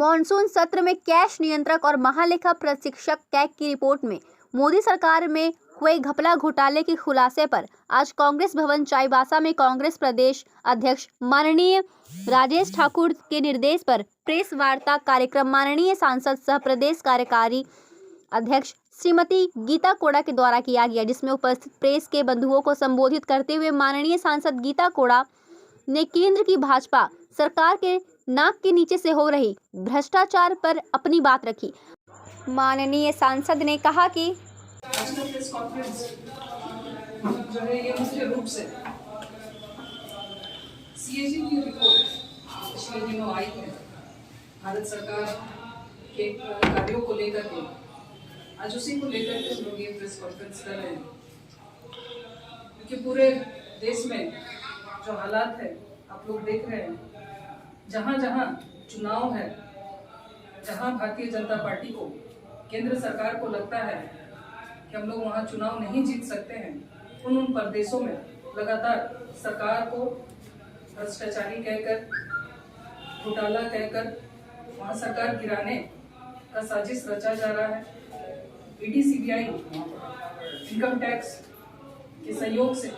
Monsoon सत्र में cash नियंत्रक और महालेखा प्रशिक्षक कैग की रिपोर्ट में मोदी सरकार में हुए घपला घोटाले के खुलासे पर आज कांग्रेस भवन चाईबासा में कांग्रेस प्रदेश अध्यक्ष माननीय राजेश ठाकुर के निर्देश पर प्रेस वार्ता कार्यक्रम माननीय सांसद सह प्रदेश कार्यकारी अध्यक्ष श्रीमती गीता कोड़ा के द्वारा किया गया, जिसमें उपस्थित प्रेस के बंधुओं को संबोधित करते हुए माननीय सांसद गीता कोड़ा ने केंद्र की भाजपा सरकार के नाक के नीचे से हो रही भ्रष्टाचार पर अपनी बात रखी। माननीय सांसद ने कहा कि आज का प्रेस कॉन्फ्रेंस जो है ये मुख्य रूप से सीएजी की रिपोर्ट पिछले दिनों आई है भारत सरकार के कार्यों को लेकर के, आज उसी को लेकर के हम लोग ये प्रेस कॉन्फ्रेंस कर रहे हैं, क्योंकि पूरे देश में जो हालात है आप लोग देख रहे हैं, जहाँ जहाँ चुनाव है, जहाँ भारतीय जनता पार्टी को, केंद्र सरकार को लगता है कि हम लोग वहाँ चुनाव नहीं जीत सकते हैं, उन प्रदेशों में लगातार सरकार को भ्रष्टाचारी कहकर, घोटाला कहकर वहाँ सरकार गिराने का साजिश रचा जा रहा है। ईडी सीबीआई इनकम टैक्स के सहयोग से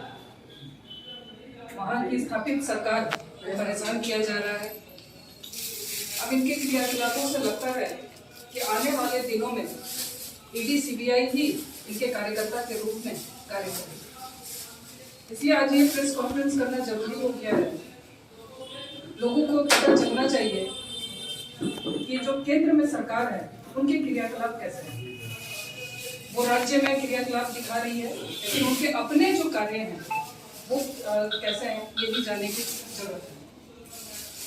वहाँ की स्थापित सरकार को परेशान किया जा रहा है। अब इनके क्रियाकलापों से लगता है कि आने वाले दिनों में ईडी सीबीआई ही इनके कार्यकर्ता के रूप में कार्य करेगी। इसलिए आज ये प्रेस कॉन्फ्रेंस करना जरूरी हो गया है। लोगों को पता चलना चाहिए कि जो केंद्र में सरकार है उनके क्रियाकलाप कैसे हैं। वो राज्य में क्रियाकलाप दिखा रही है, लेकिन उनके अपने जो कार्य हैं वो कैसे हैं ये भी जानने की जरूरत है।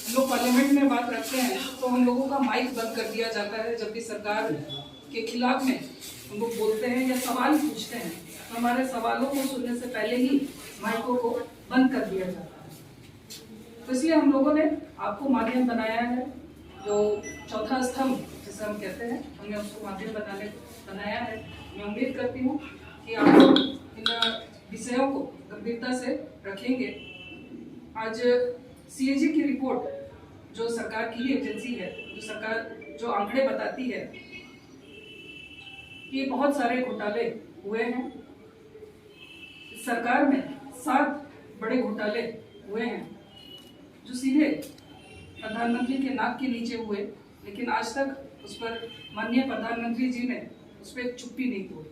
हम लोग पार्लियामेंट में बात रखते हैं तो हम लोगों का माइक बंद कर दिया जाता है। जब भी सरकार के खिलाफ में हम लोग बोलते हैं या सवाल पूछते हैं तो हमारे सवालों को सुनने से पहले ही माइकों को बंद कर दिया जाता है। तो इसलिए हम लोगों ने आपको माध्यम बनाया है, जो चौथा स्तंभ जिसे हम कहते हैं, हमने उसको माध्यम बनाया है। मैं उम्मीद करती हूँ कि आप लोग इन विषयों को गंभीरता से रखेंगे। आज सीएजी की रिपोर्ट जो सरकार की एजेंसी है, जो सरकार जो आंकड़े बताती है कि बहुत सारे घोटाले हुए हैं। सरकार में 7 बड़े घोटाले हुए हैं जो सीधे प्रधानमंत्री के नाक के नीचे हुए, लेकिन आज तक उस पर माननीय प्रधानमंत्री जी ने उस पर चुप्पी नहीं तोड़ी,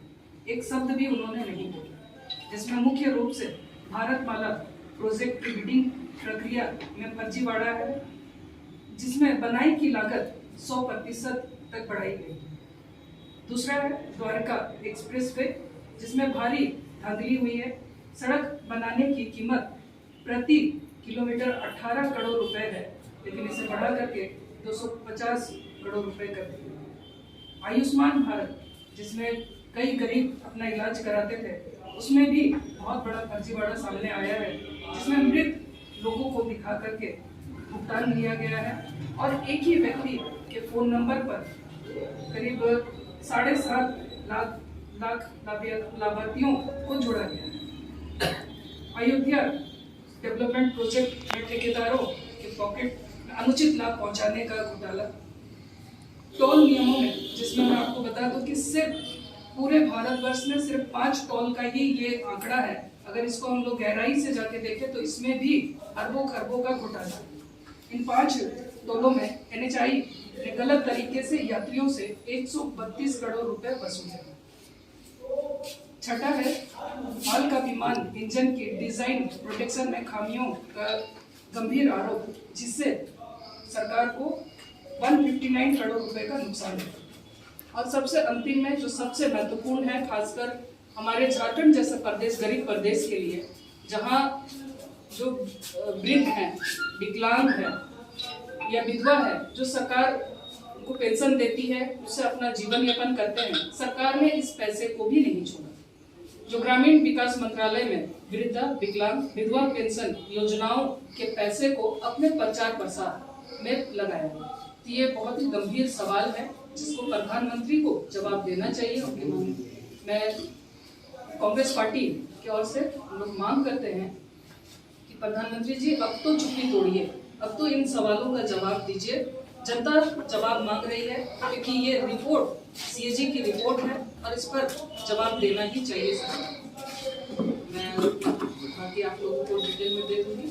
एक शब्द भी उन्होंने नहीं बोला। जिसमें मुख्य रूप से भारतमाला प्रोजेक्ट की बिडिंग प्रक्रिया में फर्जीवाड़ा है, जिसमें बनाई की लागत 100% तक बढ़ाई गई। दूसरा है द्वारका एक्सप्रेस वे, जिसमें भारी धांधली हुई है। सड़क बनाने की कीमत प्रति किलोमीटर 18 करोड़ रुपए है, लेकिन इसे बढ़ा करके 250 करोड़ रुपए कर दिया। आयुष्मान भारत, जिसमें कई गरीब अपना इलाज कराते थे, उसमें भी बहुत बड़ा फर्जीवाड़ा सामने आया है, जिसमें मृत लोगों को दिखा करके भुगतान लिया गया है और एक ही व्यक्ति के फोन नंबर पर करीब 7.5 लाख लाभार्थियों को जोड़ा गया है। अयोध्या डेवलपमेंट प्रोजेक्ट में ठेकेदारों के पॉकेट में अनुचित लाभ पहुंचाने का घोटाला। टोल नियमों में, जिसमें मैं आपको बता दूं कि सिर्फ पूरे भारतवर्ष में सिर्फ 5 टोल का ही ये आंकड़ा है। अगर इसको हम लोग गहराई से जाके देखें तो इसमें भी अरबों खरबों का घोटाला। इन 5 टोलों में एनएचआई ने गलत तरीके से यात्रियों से 132 करोड़ रुपए वसूले। छठा है हाल का विमान इंजन की डिजाइन प्रोटेक्शन में खामियों का गंभीर आरोप, जिससे सरकार को 159 करोड़ रुपए का नुकसान है। और सबसे अंतिम में जो सबसे महत्वपूर्ण है, खासकर हमारे झारखंड जैसे प्रदेश, गरीब प्रदेश के लिए, जहाँ जो वृद्ध हैं, विकलांग है या विधवा है, जो सरकार उनको पेंशन देती है, उससे अपना जीवन यापन करते हैं, सरकार ने इस पैसे को भी नहीं छोड़ा। जो ग्रामीण विकास मंत्रालय में वृद्धा, विकलांग, विधवा पेंशन योजनाओं के पैसे को अपने प्रचार प्रसार में लगाया। तो ये बहुत ही गंभीर सवाल है जिसको प्रधानमंत्री को जवाब देना चाहिए। उनके मन में कांग्रेस पार्टी की ओर से हम लोग मांग करते हैं कि प्रधानमंत्री जी अब तो चुप्पी तोड़िए, अब तो इन सवालों का जवाब दीजिए जनता जवाब मांग रही है, क्योंकि ये रिपोर्ट सीएजी की रिपोर्ट है और इस पर जवाब देना ही चाहिए सरकार। मैं बाकी आप लोगों को डिटेल में दे दूंगी।